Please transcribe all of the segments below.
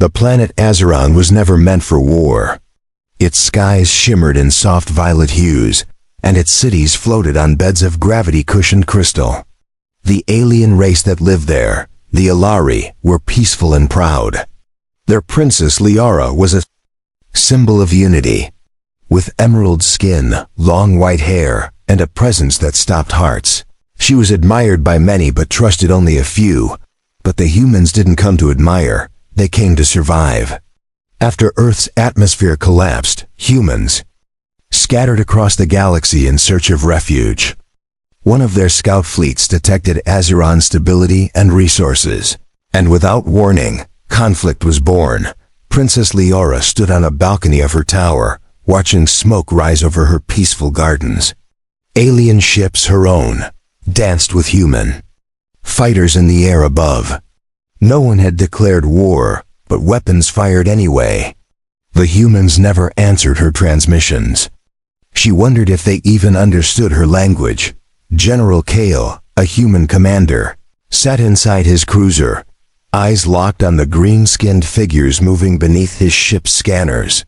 The planet Azeron was never meant for war. Its skies shimmered in soft violet hues, and its cities floated on beds of gravity-cushioned crystal. The alien race that lived there, the Alari, were peaceful and proud. Their princess Liara was a symbol of unity. With emerald skin, long white hair, and a presence that stopped hearts. She was admired by many but trusted only a few. But the humans didn't come to admire, they came to survive. After Earth's atmosphere collapsed, humans scattered across the galaxy in search of refuge. One of their scout fleets detected Azeron's stability and resources. And without warning, conflict was born. Princess Liara stood on a balcony of her tower, watching smoke rise over her peaceful gardens. Alien ships, her own, danced with human fighters in the air above. No one had declared war, but weapons fired anyway. The humans never answered her transmissions. She wondered if they even understood her language. General Kale, a human commander, sat inside his cruiser, eyes locked on the green-skinned figures moving beneath his ship's scanners.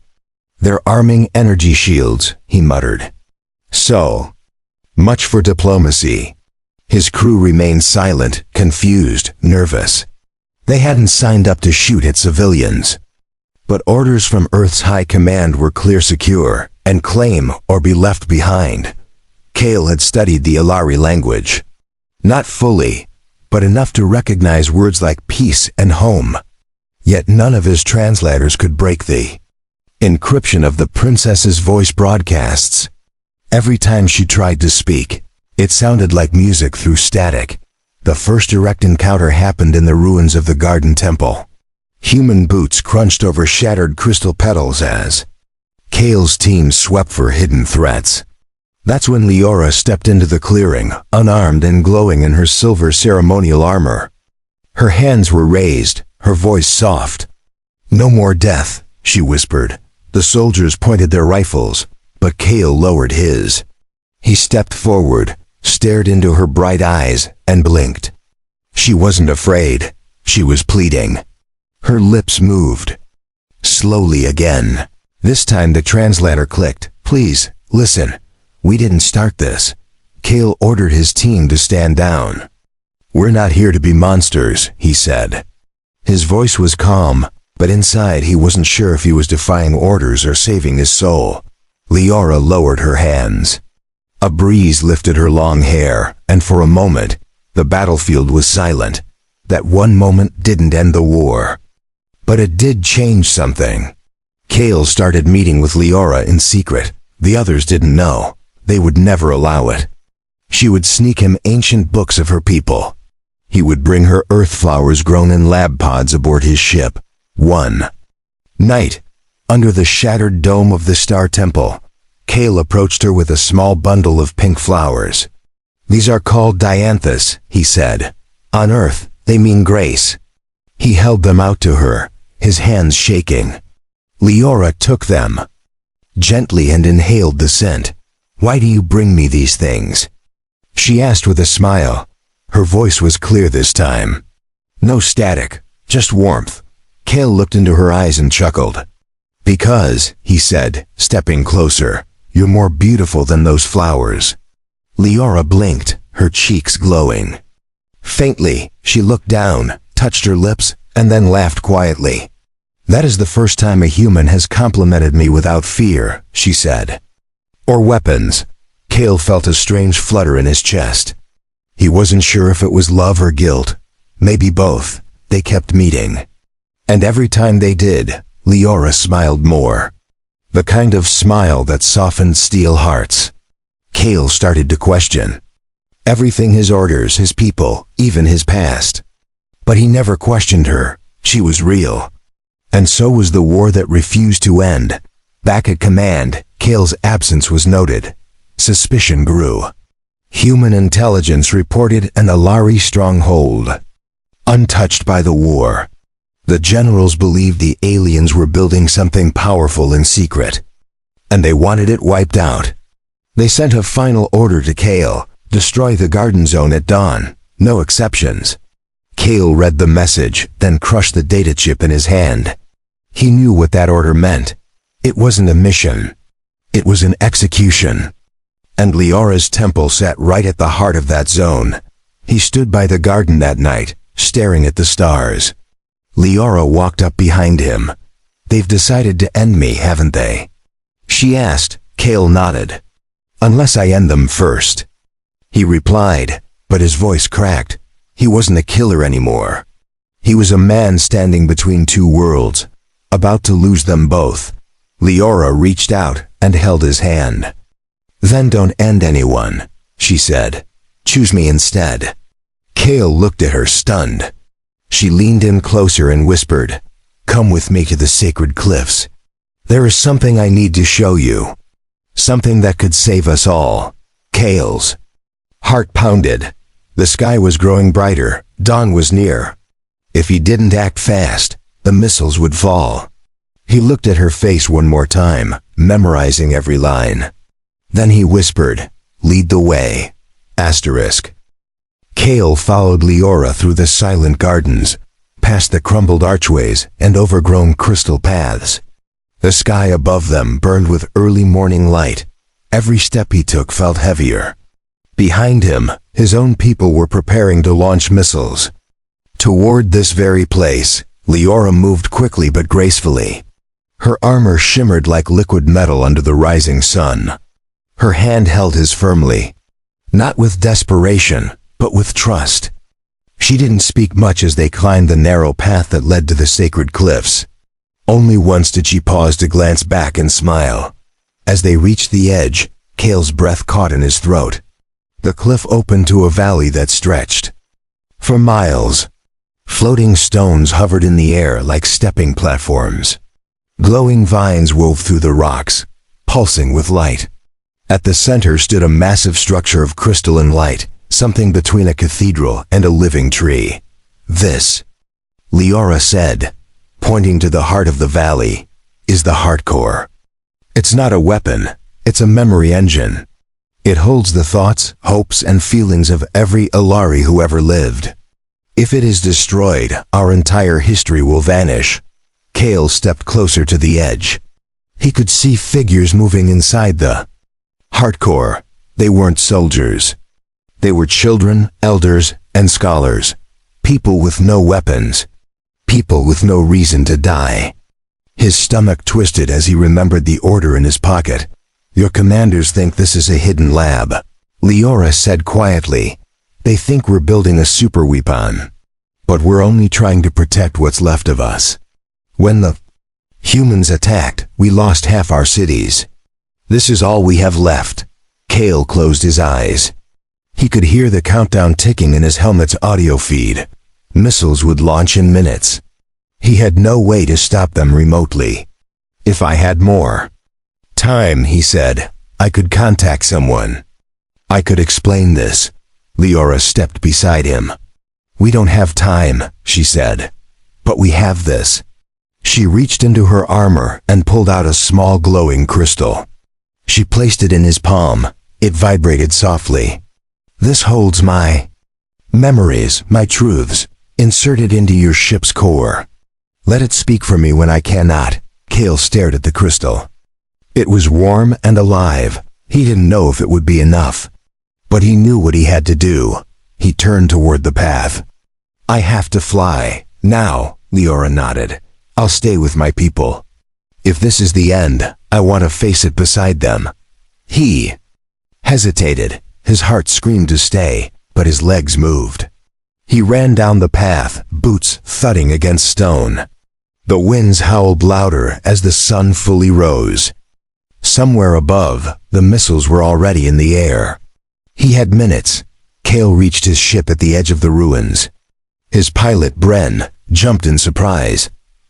"They're arming energy shields," he muttered. "So much for diplomacy." His crew remained silent, confused, nervous. They hadn't signed up to shoot at civilians. But orders from Earth's high command were clear: secure, and claim or be left behind. Kale had studied the Alari language. Not fully, but enough to recognize words like peace and home. Yet none of his translators could break the encryption of the princess's voice broadcasts. Every time she tried to speak, it sounded like music through static. The first direct encounter happened in the ruins of the Garden Temple. Human boots crunched over shattered crystal petals as Kale's team swept for hidden threats. That's when Liara stepped into the clearing, unarmed and glowing in her silver ceremonial armor. Her hands were raised, her voice soft. "No more death," she whispered. The soldiers pointed their rifles, but Kale lowered his. He stepped forward, stared into her bright eyes, and blinked. She wasn't afraid. She was pleading. Her lips moved. Slowly again. This time the translator clicked. "Please, listen. We didn't start this." Kale ordered his team to stand down. "We're not here to be monsters," he said. His voice was calm, but inside he wasn't sure if he was defying orders or saving his soul. Liara lowered her hands. A breeze lifted her long hair, and for a moment, the battlefield was silent. That one moment didn't end the war. But it did change something. Kale started meeting with Liara in secret. The others didn't know. They would never allow it. She would sneak him ancient books of her people. He would bring her earth flowers grown in lab pods aboard his ship. One night, under the shattered dome of the Star Temple, Kale approached her with a small bundle of pink flowers. "These are called dianthus," he said. "On Earth, they mean grace." He held them out to her, his hands shaking. Liara took them gently and inhaled the scent. "Why do you bring me these things?" she asked with a smile. Her voice was clear this time. No static, just warmth. Kale looked into her eyes and chuckled. "Because," he said, stepping closer, "you're more beautiful than those flowers." Liara blinked, her cheeks glowing. Faintly, she looked down, touched her lips, and then laughed quietly. "That is the first time a human has complimented me without fear," she said. "Or weapons." Kale felt a strange flutter in his chest. He wasn't sure if it was love or guilt. Maybe both. They kept meeting. And every time they did, Liara smiled more. The kind of smile that softened steel hearts. Kale started to question everything: his orders, his people, even his past. But he never questioned her. She was real. And so was the war that refused to end. Back at command, Kale's absence was noted. Suspicion grew. Human intelligence reported an Alari stronghold, untouched by the war. The generals believed the aliens were building something powerful in secret, and they wanted it wiped out. They sent a final order to Kale: destroy the garden zone at dawn, no exceptions. Kale read the message, then crushed the data chip in his hand. He knew what that order meant. It wasn't a mission. It was an execution. And Leora's temple sat right at the heart of that zone. He stood by the garden that night, staring at the stars. Leora walked up behind him. "They've decided to end me, haven't they?" she asked. Cale nodded. "Unless I end them first," he replied, but his voice cracked. He wasn't a killer anymore. He was a man standing between two worlds, about to lose them both. Leora reached out and held his hand. "Then don't end anyone," she said. "Choose me instead." Cale looked at her, stunned. She leaned in closer and whispered, "Come with me to the sacred cliffs. There is something I need to show you. Something that could save us all." Cale's heart pounded. The sky was growing brighter. Dawn was near. If he didn't act fast, the missiles would fall. He looked at her face one more time, memorizing every line. Then he whispered, "Lead the way." Asterisk. Cale followed Leora through the silent gardens, past the crumbled archways and overgrown crystal paths. The sky above them burned with early morning light. Every step he took felt heavier. Behind him, his own people were preparing to launch missiles. Toward this very place, Leora moved quickly but gracefully. Her armor shimmered like liquid metal under the rising sun. Her hand held his firmly, not with desperation, but with trust. She didn't speak much as they climbed the narrow path that led to the sacred cliffs. Only once did she pause to glance back and smile. As they reached the edge, Cale's breath caught in his throat. The cliff opened to a valley that stretched for miles. Floating stones hovered in the air like stepping platforms. Glowing vines wove through the rocks, pulsing with light. At the center stood a massive structure of crystalline light, something between a cathedral and a living tree. "This," Leora said, pointing to the heart of the valley, "is the heart core. It's not a weapon, it's a memory engine. It holds the thoughts, hopes, and feelings of every Alari who ever lived. If it is destroyed, our entire history will vanish." Cale stepped closer to the edge. He could see figures moving inside the heart core. They weren't soldiers. They were children, elders, and scholars. People with no weapons. People with no reason to die. His stomach twisted as he remembered the order in his pocket. "Your commanders think this is a hidden lab," Leora said quietly. "They think we're building a super weapon. But we're only trying to protect what's left of us. When the humans attacked, we lost half our cities. This is all we have left." Cale closed his eyes. He could hear the countdown ticking in his helmet's audio feed. Missiles would launch in minutes. He had no way to stop them remotely. "If I had more time," he said, "I could contact someone. I could explain this." Leora stepped beside him. "We don't have time," she said. "But we have this." She reached into her armor and pulled out a small glowing crystal. She placed it in his palm. It vibrated softly. "This holds my memories, my truths, inserted into your ship's core. Let it speak for me when I cannot." Cale stared at the crystal. It was warm and alive. He didn't know if it would be enough, but he knew what he had to do. He turned toward the path. "I have to fly now," Leora nodded. "I'll stay with my people. If this is the end, I want to face it beside them." He hesitated. His heart screamed to stay, but his legs moved. He ran down the path, boots thudding against stone. The winds howled louder as the sun fully rose. Somewhere above, the missiles were already in the air. He had minutes. Cale reached his ship at the edge of the ruins. His pilot, Bren, jumped in surprise.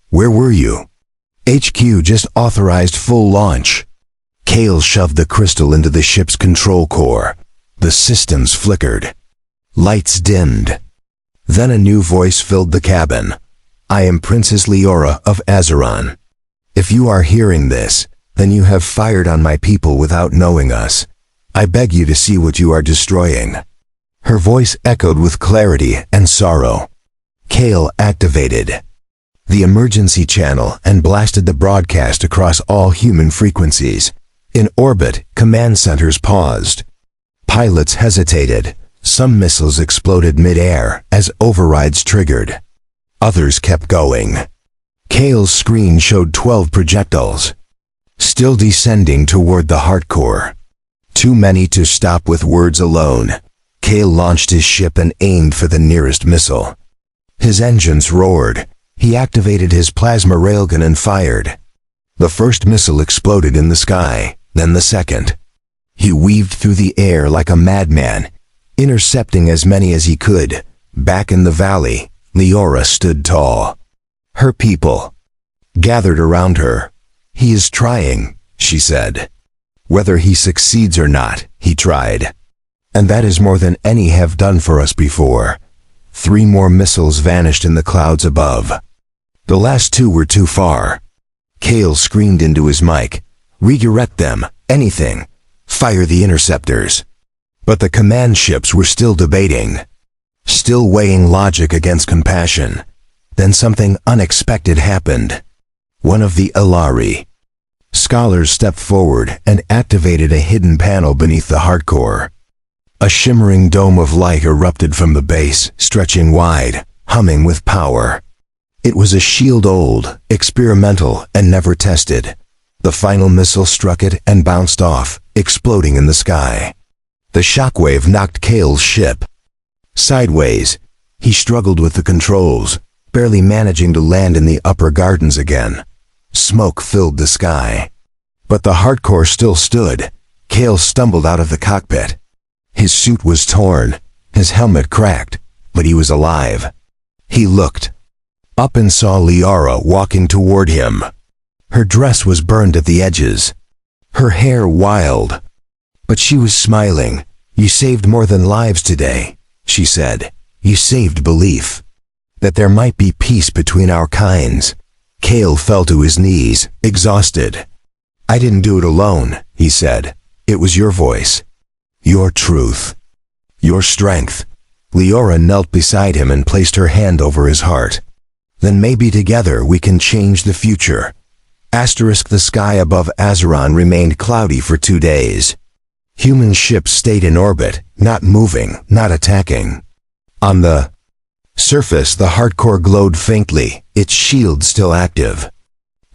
"Where were you?" "HQ just authorized full launch." Cale shoved the crystal into the ship's control core. The systems flickered. Lights dimmed. Then a new voice filled the cabin. "I am Princess Leora of Azeron. If you are hearing this, then you have fired on my people without knowing us. I beg you to see what you are destroying." Her voice echoed with clarity and sorrow. Cale activated the emergency channel and blasted the broadcast across all human frequencies. In orbit, command centers paused. Pilots hesitated. Some missiles exploded mid-air as overrides triggered. Others kept going. Kale's screen showed 12 projectiles, still descending toward the hardcore. Too many to stop with words alone. Kale launched his ship and aimed for the nearest missile. His engines roared. He activated his plasma railgun and fired. The first missile exploded in the sky, then the second. He weaved through the air like a madman, intercepting as many as he could. Back in the valley, Leora stood tall. Her people gathered around her. "He is trying," she said. "Whether he succeeds or not, he tried. And that is more than any have done for us before." 3 more missiles vanished in the clouds above. The last 2 were too far. Kale screamed into his mic, "Redirect them, anything. Fire the interceptors." But the command ships were still debating, still weighing logic against compassion. Then something unexpected happened. One of the Ilari scholars stepped forward and activated a hidden panel beneath the hardcore. A shimmering dome of light erupted from the base, stretching wide, humming with power. It was a shield, old, experimental, and never tested. The final missile struck it and bounced off, exploding in the sky. The shockwave knocked Kale's ship sideways. He struggled with the controls, barely managing to land in the upper gardens again. Smoke filled the sky. But the hardcore still stood. Kale stumbled out of the cockpit. His suit was torn, his helmet cracked, but he was alive. He looked up and saw Leora walking toward him. Her dress was burned at the edges, her hair wild, but she was smiling. "You saved more than lives today," she said. "You saved belief that there might be peace between our kinds." Kale fell to his knees, exhausted. "I didn't do it alone," he said. "It was your voice, your truth, your strength." Leora knelt beside him and placed her hand over his heart. "Then maybe together we can change the future." The sky above Azeron remained cloudy for 2 days. Human ships stayed in orbit, not moving, not attacking. On the surface, the hardcore glowed faintly, its shield still active.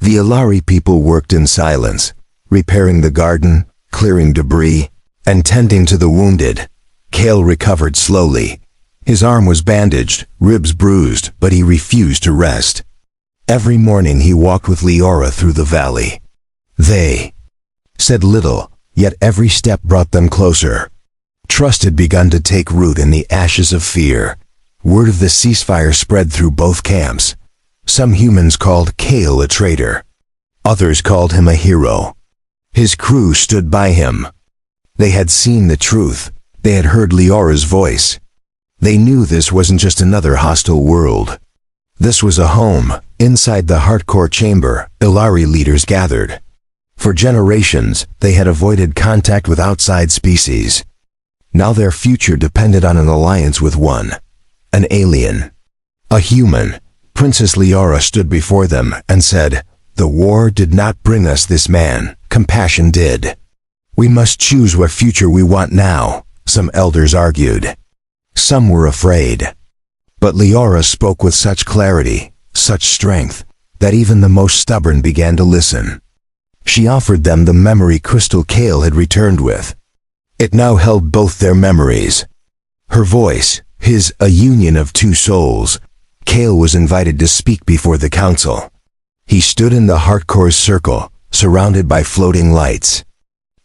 The Ilari people worked in silence, repairing the garden, clearing debris, and tending to the wounded. Kale recovered slowly. His arm was bandaged, ribs bruised, but he refused to rest. Every morning he walked with Leora through the valley. They said little, yet every step brought them closer. Trust had begun to take root in the ashes of fear. Word of the ceasefire spread through both camps. Some humans called Kale a traitor. Others called him a hero. His crew stood by him. They had seen the truth. They had heard Leora's voice. They knew this wasn't just another hostile world. This was a home. Inside the hardcore chamber, Ilari leaders gathered. For generations, they had avoided contact with outside species. Now their future depended on an alliance with one. An alien. A human. Princess Leora stood before them and said, "The war did not bring us this man. Compassion did. We must choose what future we want now," some elders argued. Some were afraid. But Leora spoke with such clarity, such strength, that even the most stubborn began to listen. She offered them the memory crystal Kale had returned with. It now held both their memories. Her voice, his, a union of two souls. Kale was invited to speak before the council. He stood in the hardcore's circle, surrounded by floating lights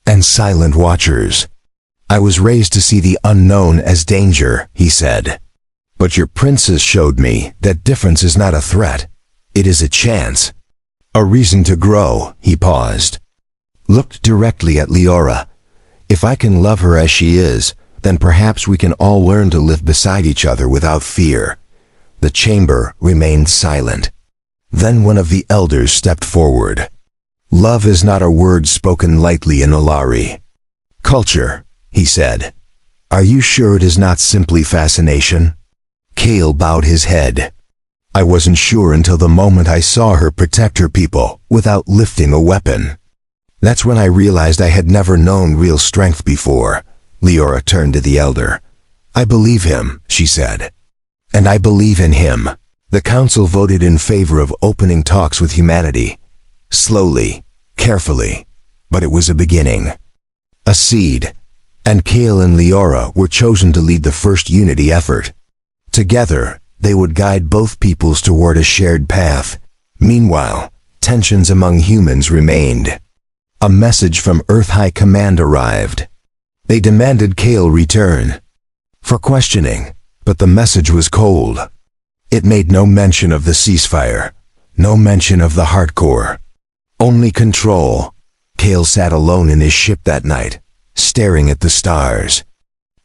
and silent watchers. "I was raised to see the unknown as danger," he said. "But your princess showed me that difference is not a threat. It is a chance. A reason to grow." He paused, looked directly at Leora. "If I can love her as she is, then perhaps we can all learn to live beside each other without fear." The chamber remained silent. Then one of the elders stepped forward. "Love is not a word spoken lightly in Ilari culture," he said. "Are you sure it is not simply fascination?" Kale bowed his head. I wasn't sure until the moment I saw her protect her people without lifting a weapon. That's when I realized I had never known real strength before. Leora turned to the elder. I believe him, she said. And I believe in him. The council voted in favor of opening talks with humanity. Slowly, carefully, but it was a beginning. A seed. And Kale and Leora were chosen to lead the first unity effort. Together, they would guide both peoples toward a shared path. Meanwhile, tensions among humans remained. A message from Earth High Command arrived. They demanded Kale return for questioning, but the message was cold. It made no mention of the ceasefire, no mention of the hardcore. Only control. Kale sat alone in his ship that night, staring at the stars.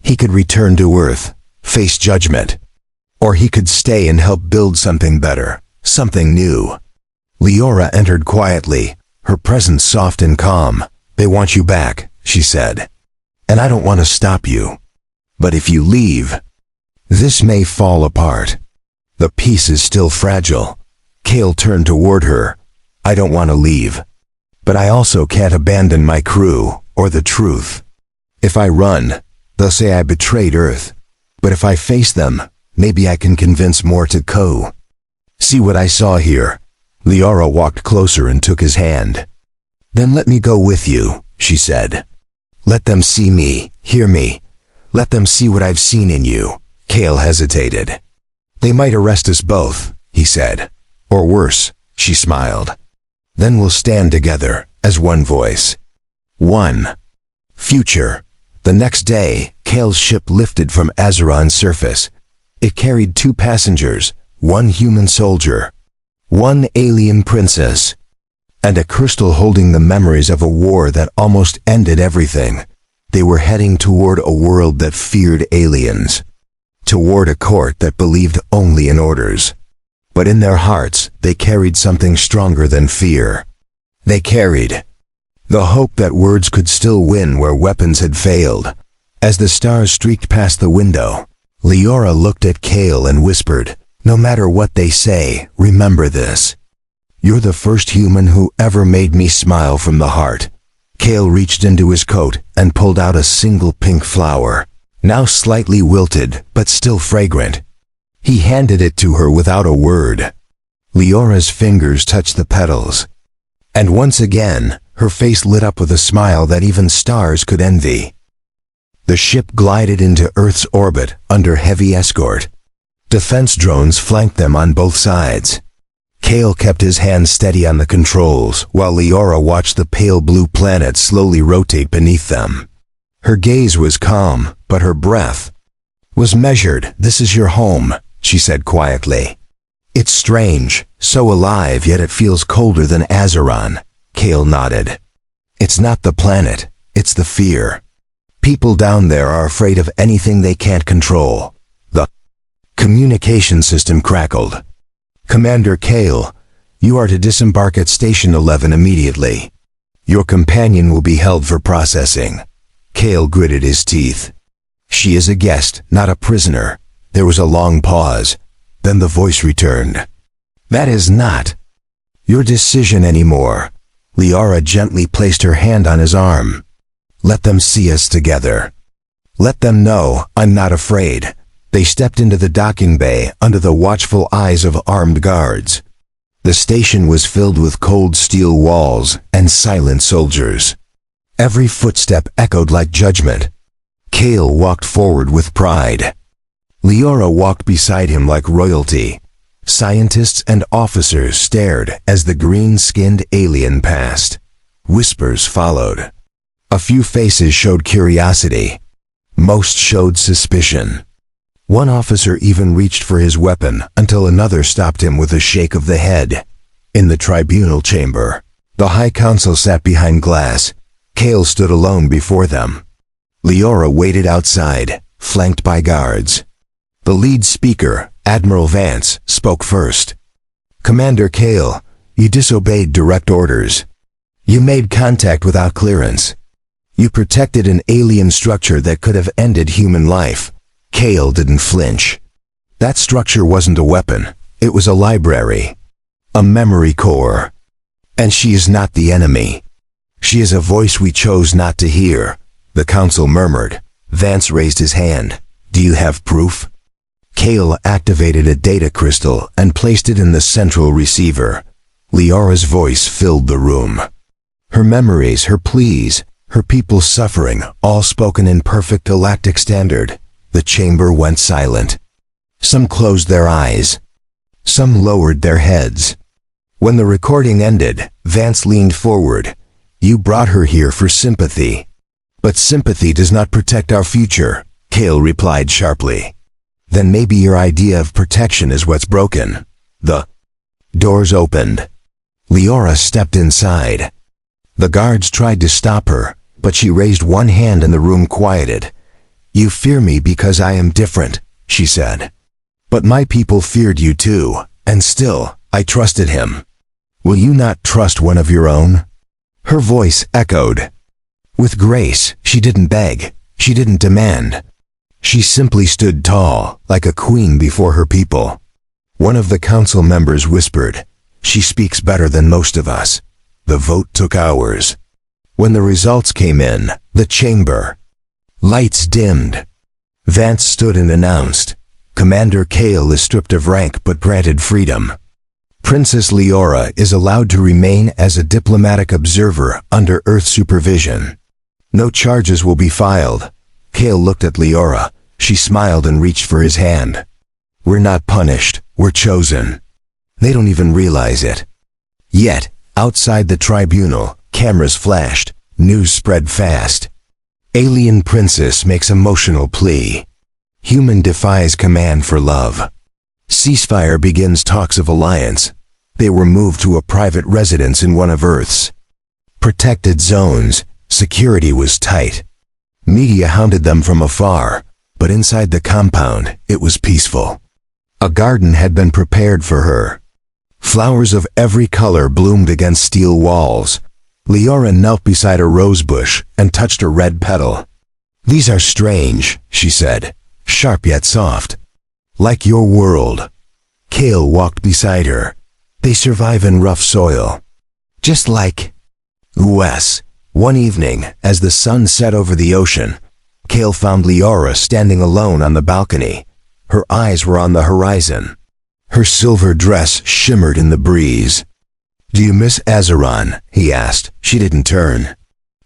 He could return to Earth, face judgment. Or he could stay and help build something better, something new. Leora entered quietly, her presence soft and calm. They want you back, she said. And I don't want to stop you. But if you leave, this may fall apart. The peace is still fragile. Kale turned toward her. I don't want to leave. But I also can't abandon my crew, or the truth. If I run, they'll say I betrayed Earth. But if I face them, maybe I can convince more to go. See what I saw here. Leora walked closer and took his hand. Then let me go with you, she said. Let them see me, hear me. Let them see what I've seen in you. Kale hesitated. They might arrest us both, he said. Or worse, she smiled. Then we'll stand together, as one voice. One. Future. The next day, Kale's ship lifted from Azeron's surface. It carried 2 passengers, 1 human soldier, 1 alien princess, and a crystal holding the memories of a war that almost ended everything. They were heading toward a world that feared aliens, toward a court that believed only in orders. But in their hearts, they carried something stronger than fear. They carried the hope that words could still win where weapons had failed. As the stars streaked past the window, Leora looked at Kale and whispered, no matter what they say, remember this. You're the first human who ever made me smile from the heart. Kale reached into his coat and pulled out a single pink flower, now slightly wilted but still fragrant. He handed it to her without a word. Leora's fingers touched the petals. And once again, her face lit up with a smile that even stars could envy. The ship glided into Earth's orbit under heavy escort. Defense drones flanked them on both sides. Kale kept his hand steady on the controls while Leora watched the pale blue planet slowly rotate beneath them. Her gaze was calm, but her breath was measured. This is your home, she said quietly. It's strange, so alive yet it feels colder than Azeron. Kale nodded. It's not the planet, it's the fear. People down there are afraid of anything they can't control. The communication system crackled. Commander Kale, you are to disembark at Station 11 immediately. Your companion will be held for processing. Kale gritted his teeth. She is a guest, not a prisoner. There was a long pause. Then the voice returned. That is not your decision anymore. Leora gently placed her hand on his arm. Let them see us together. Let them know I'm not afraid. They stepped into the docking bay under the watchful eyes of armed guards. The station was filled with cold steel walls and silent soldiers. Every footstep echoed like judgment. Kale walked forward with pride. Leora walked beside him like royalty. Scientists and officers stared as the green-skinned alien passed. Whispers followed. A few faces showed curiosity. Most showed suspicion. One officer even reached for his weapon until another stopped him with a shake of the head. In the tribunal chamber, the High Council sat behind glass. Kale stood alone before them. Leora waited outside, flanked by guards. The lead speaker, Admiral Vance, spoke first. Commander Kale, you disobeyed direct orders. You made contact without clearance. You protected an alien structure that could have ended human life. Kale didn't flinch. That structure wasn't a weapon. It was a library. A memory core. And she is not the enemy. She is a voice we chose not to hear, the council murmured. Vance raised his hand. Do you have proof? Kale activated a data crystal and placed it in the central receiver. Leora's voice filled the room. Her memories, her pleas, her people's suffering, all spoken in perfect galactic standard. The chamber went silent. Some closed their eyes. Some lowered their heads. When the recording ended, Vance leaned forward. You brought her here for sympathy. But sympathy does not protect our future, Kale replied sharply. Then maybe your idea of protection is what's broken. The doors opened. Leora stepped inside. The guards tried to stop her, but she raised one hand and the room quieted. You fear me because I am different, she said. But my people feared you too, and still, I trusted him. Will you not trust one of your own? Her voice echoed. With grace, she didn't beg, she didn't demand. She simply stood tall, like a queen before her people. One of the council members whispered, She speaks better than most of us. The vote took hours. When the results came in, the chamber. Lights dimmed. Vance stood and announced, Commander Kale is stripped of rank but granted freedom. Princess Leora is allowed to remain as a diplomatic observer under Earth supervision. No charges will be filed. Kale looked at Leora. She smiled and reached for his hand. We're not punished, we're chosen. They don't even realize it. Yet, outside the tribunal, cameras flashed, news spread fast. Alien princess makes emotional plea. Human defies command for love. Ceasefire begins talks of alliance. They were moved to a private residence in one of Earth's protected zones. Security was tight. Media hounded them from afar, but inside the compound, it was peaceful. A garden had been prepared for her. Flowers of every color bloomed against steel walls. Leora knelt beside a rose bush and touched a red petal. These are strange, she said, sharp yet soft. Like your world. Kale walked beside her. They survive in rough soil. Just like US. One evening, as the sun set over the ocean, Kale found Leora standing alone on the balcony. Her eyes were on the horizon. Her silver dress shimmered in the breeze. Do you miss Azeron? He asked. She didn't turn.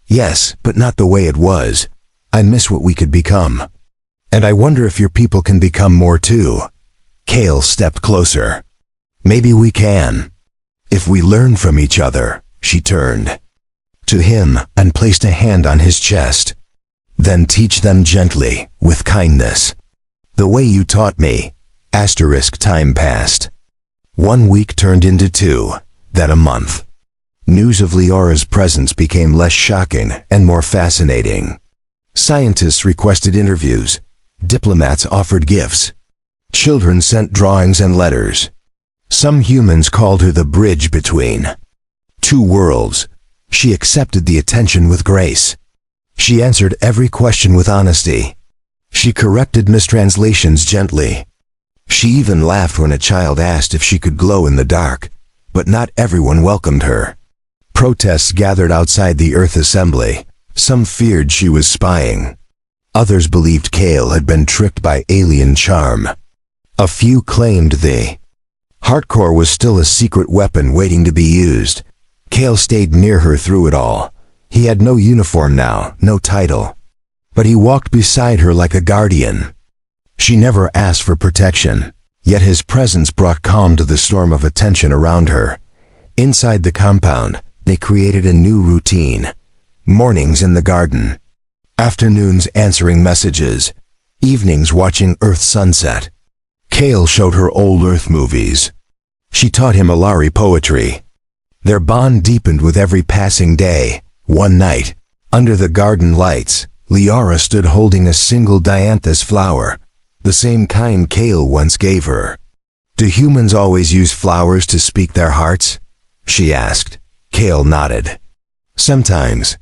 Yes, but not the way it was. I miss what we could become. And I wonder if your people can become more too. Kale stepped closer. Maybe we can. If we learn from each other. She turned to him and placed a hand on his chest. Then teach them gently, with kindness. The way you taught me. Time passed. 1 week turned into 2, then a month. News of Leora's presence became less shocking and more fascinating. Scientists requested interviews. Diplomats offered gifts. Children sent drawings and letters. Some humans called her the bridge between two worlds. She accepted the attention with grace. She answered every question with honesty. She corrected mistranslations gently. She even laughed when a child asked if she could glow in the dark. But not everyone welcomed her. Protests gathered outside the Earth Assembly. Some feared she was spying. Others believed Kale had been tricked by alien charm. A few claimed the hardcore was still a secret weapon waiting to be used. Kale stayed near her through it all. He had no uniform now, no title. But he walked beside her like a guardian. She never asked for protection, yet his presence brought calm to the storm of attention around her. Inside the compound, they created a new routine. Mornings in the garden. Afternoons answering messages. Evenings watching Earth sunset. Kale showed her old Earth movies. She taught him Alari poetry. Their bond deepened with every passing day. One night, under the garden lights, Leora stood holding a single dianthus flower, the same kind Kale once gave her. Do humans always use flowers to speak their hearts? She asked. Kale nodded. Sometimes.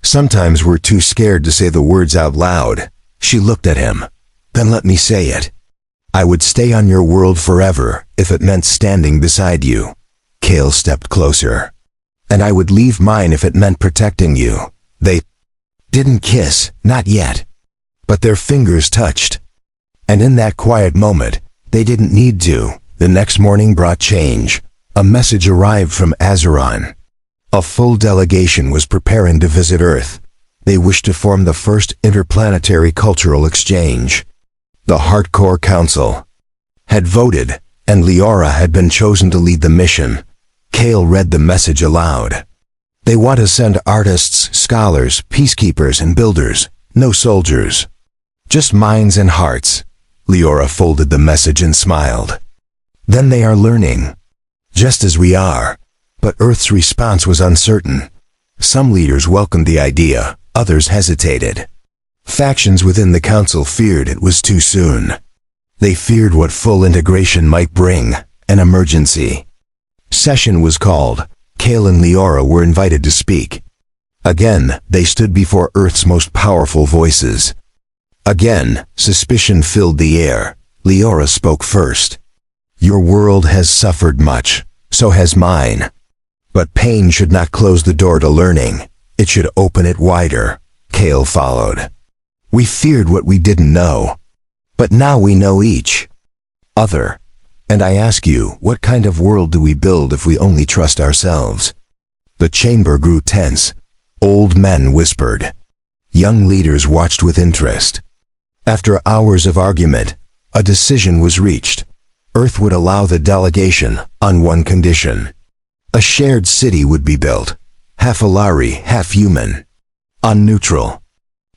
Sometimes we're too scared to say the words out loud. She looked at him. Then let me say it. I would stay on your world forever if it meant standing beside you. Kale stepped closer. And I would leave mine if it meant protecting you. They didn't kiss, not yet. But their fingers touched. And in that quiet moment, they didn't need to. The next morning brought change. A message arrived from Azeron. A full delegation was preparing to visit Earth. They wished to form the first interplanetary cultural exchange. The Hardcore Council had voted, and Leora had been chosen to lead the mission. Kale read the message aloud. They want to send artists, scholars, peacekeepers, and builders, no soldiers. Just minds and hearts. Leora folded the message and smiled. Then they are learning. Just as we are. But Earth's response was uncertain. Some leaders welcomed the idea, others hesitated. Factions within the council feared it was too soon. They feared what full integration might bring, an emergency. Session was called. Kale and Leora were invited to speak. Again, they stood before Earth's most powerful voices. Again, suspicion filled the air. Leora spoke first. Your world has suffered much, so has mine. But pain should not close the door to learning. It should open it wider. Kale followed. We feared what we didn't know. But now we know each other. And I ask you, what kind of world do we build if we only trust ourselves? The chamber grew tense. Old men whispered. Young leaders watched with interest. After hours of argument, a decision was reached. Earth would allow the delegation on one condition. A shared city would be built, half Alari, half human. On neutral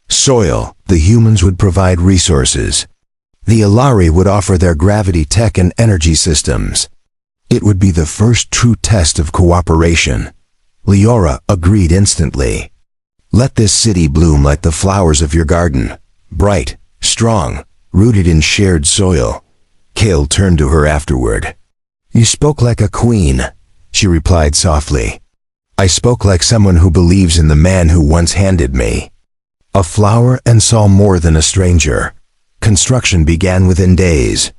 soil, the humans would provide resources. The Alari would offer their gravity tech and energy systems. It would be the first true test of cooperation. Leora agreed instantly. Let this city bloom like the flowers of your garden, bright, strong, rooted in shared soil. Kale turned to her afterward. You spoke like a queen, she replied softly. I spoke like someone who believes in the man who once handed me a flower and saw more than a stranger. Construction began within days.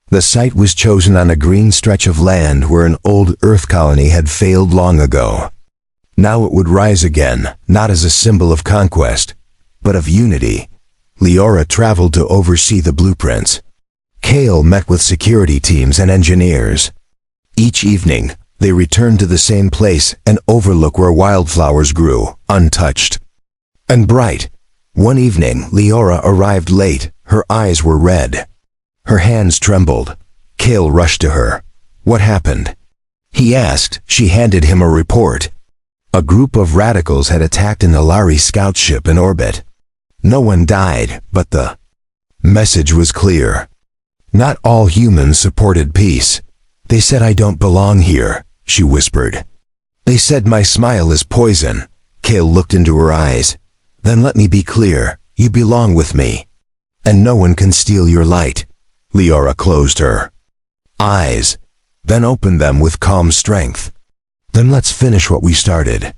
The site was chosen on a green stretch of land where an old Earth colony had failed long ago. Now it would rise again, not as a symbol of conquest, but of unity. Leora traveled to oversee the blueprints. Kale met with security teams and engineers. Each evening, they returned to the same place, an overlook where wildflowers grew, untouched and bright. One evening, Leora arrived late. Her eyes were red. Her hands trembled. Kale rushed to her. What happened? He asked. She handed him a report. A group of radicals had attacked an Alari scout ship in orbit. No one died, but the message was clear. Not all humans supported peace. They said I don't belong here, she whispered. They said my smile is poison. Kale looked into her eyes. Then let me be clear. You belong with me. And no one can steal your light. Leora closed her eyes, then opened them with calm strength. Then let's finish what we started.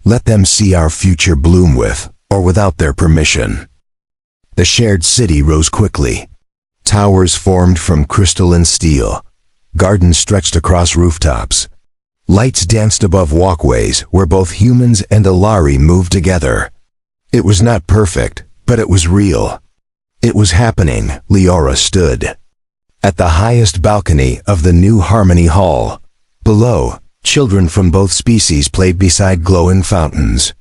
Let them see our future bloom with, or without their permission. The shared city rose quickly. Towers formed from crystal and steel. Gardens stretched across rooftops. Lights danced above walkways where both humans and Alari moved together. It was not perfect, but it was real. It was happening. Leora stood at the highest balcony of the new Harmony Hall. Below, children from both species played beside glowing fountains.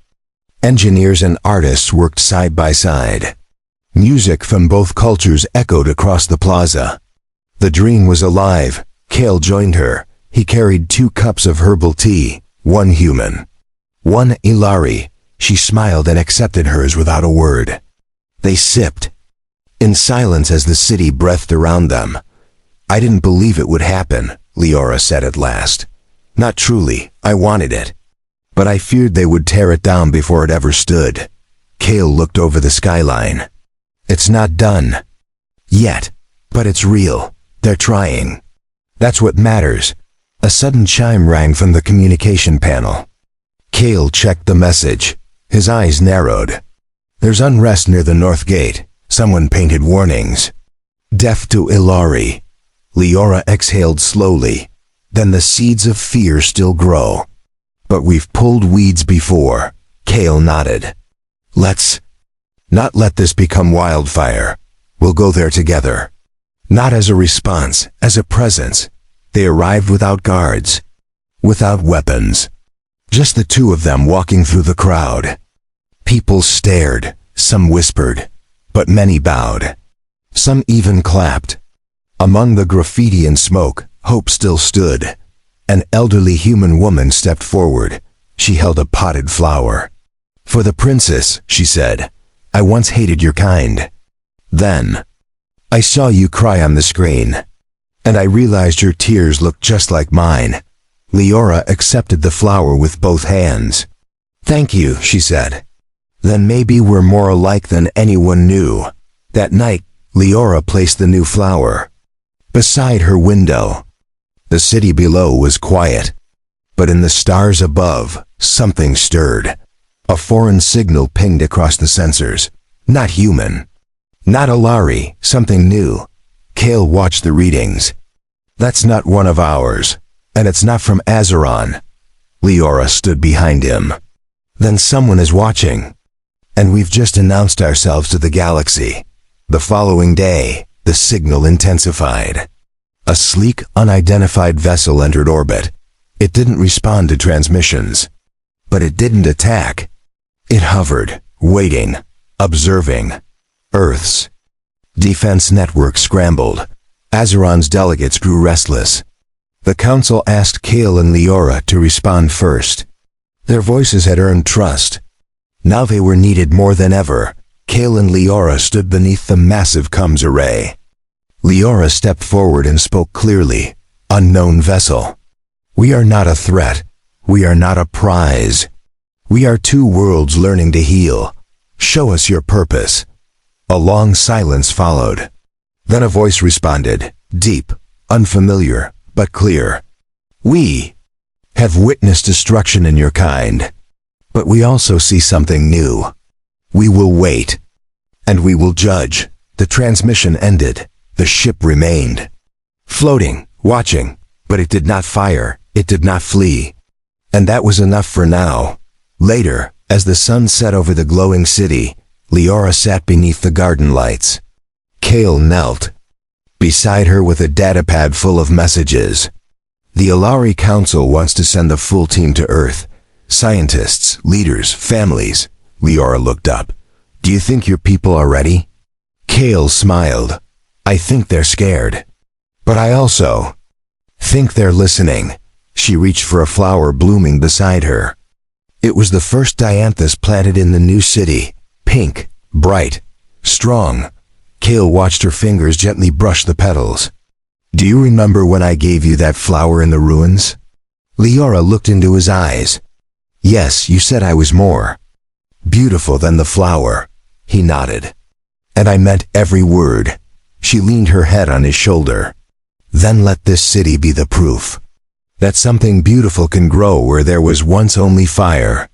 Engineers and artists worked side by side. Music from both cultures echoed across the plaza. The dream was alive. Kale joined her. He carried 2 cups of herbal tea, one human, one Ilari. She smiled and accepted hers without a word. They sipped in silence as the city breathed around them. I didn't believe it would happen, Leora said at last. Not truly, I wanted it. But I feared they would tear it down before it ever stood. Kale looked over the skyline. It's not done yet, but it's real. They're trying. That's what matters. A sudden chime rang from the communication panel. Kale checked the message. His eyes narrowed. There's unrest near the north gate. Someone painted warnings. Death to Ilari. Leora exhaled slowly. Then the seeds of fear still grow. But we've pulled weeds before. Kale nodded. Let's not let this become wildfire. We'll go there together. Not as a response, as a presence. They arrived without guards, without weapons. Just the two of them walking through the crowd. People stared, some whispered, but many bowed. Some even clapped. Among the graffiti and smoke, hope still stood. An elderly human woman stepped forward. She held a potted flower. For the princess, she said, I once hated your kind. Then, I saw you cry on the screen. And I realized your tears looked just like mine. Leora accepted the flower with both hands. Thank you, she said. Then maybe we're more alike than anyone knew. That night, Leora placed the new flower beside her window. The city below was quiet. But in the stars above, something stirred. A foreign signal pinged across the sensors. Not human. Not Ilari, something new. Kale watched the readings. That's not one of ours. And it's not from Azeron. Leora stood behind him. Then someone is watching. And we've just announced ourselves to the galaxy. The following day, the signal intensified. A sleek, unidentified vessel entered orbit. It didn't respond to transmissions. But it didn't attack. It hovered, waiting, observing. Earth's defense network scrambled. Azeron's delegates grew restless. The council asked Kale and Leora to respond first. Their voices had earned trust. Now they were needed more than ever. Kale and Leora stood beneath the massive comms array. Leora stepped forward and spoke clearly. Unknown vessel. We are not a threat. We are not a prize. We are two worlds learning to heal. Show us your purpose. A long silence followed. Then a voice responded, deep, unfamiliar, but clear. We have witnessed destruction in your kind, but we also see something new. We will wait, and we will judge. The transmission ended. The ship remained. Floating, watching, but it did not fire, it did not flee. And that was enough for now. Later, as the sun set over the glowing city, Leora sat beneath the garden lights. Kale knelt beside her with a datapad full of messages. The Ilari Council wants to send the full team to Earth. Scientists, leaders, families. Leora looked up. Do you think your people are ready? Kale smiled. I think they're scared. But I also think they're listening. She reached for a flower blooming beside her. It was the first dianthus planted in the new city. Pink, bright, strong. Kale watched her fingers gently brush the petals. Do you remember when I gave you that flower in the ruins? Leora looked into his eyes. Yes, you said I was more beautiful than the flower. He nodded. And I meant every word. She leaned her head on his shoulder. Then let this city be the proof that something beautiful can grow where there was once only fire.